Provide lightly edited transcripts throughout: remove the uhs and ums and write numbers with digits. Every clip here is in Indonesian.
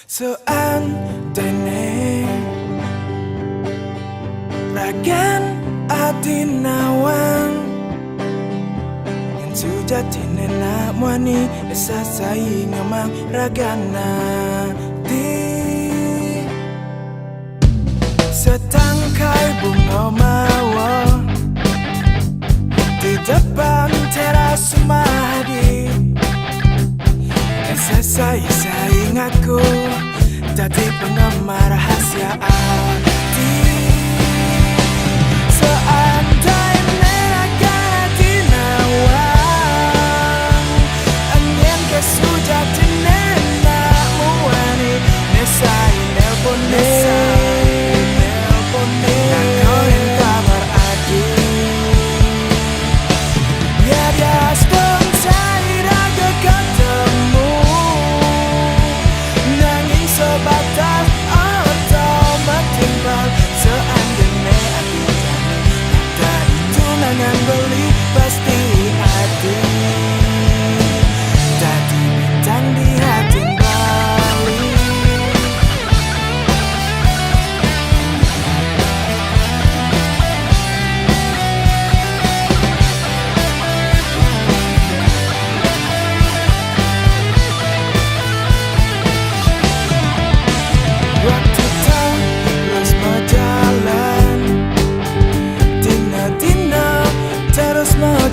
Seandainya ragan ati nawang yang sudah tinena muani esa saing ngamang ragana di setangkai bunga mawar di depan teras Mahdi. Esa saing aku jadi penggemar rahasia hati. Seandainya ragan hati nawang angin kesudah tinena muani nesai nelpon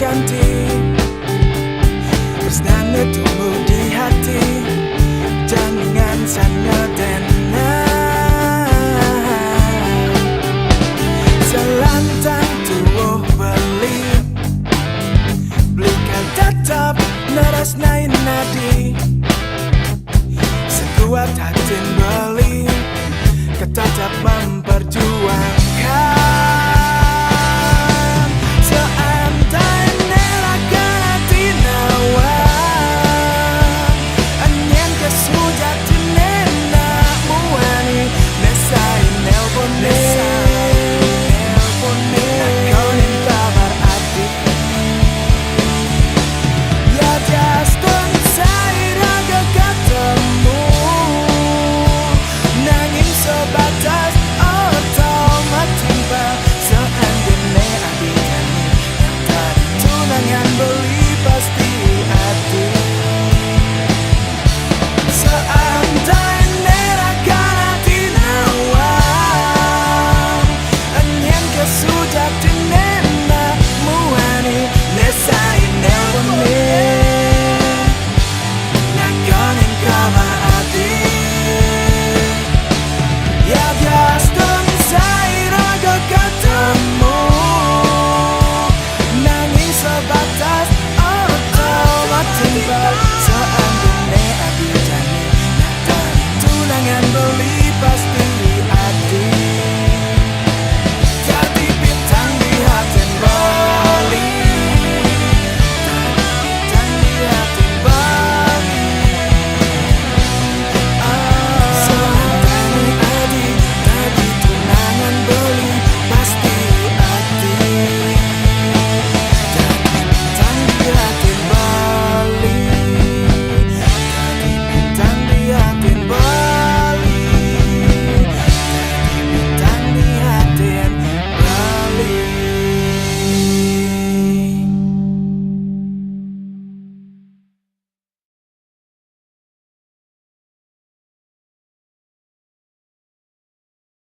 ganti Resnanya tumbuh di hati Jangan sana dena Selantang tuh beli Belikan tetap neras nain nadi Sekuat hati beli Ketatap memperjuangkan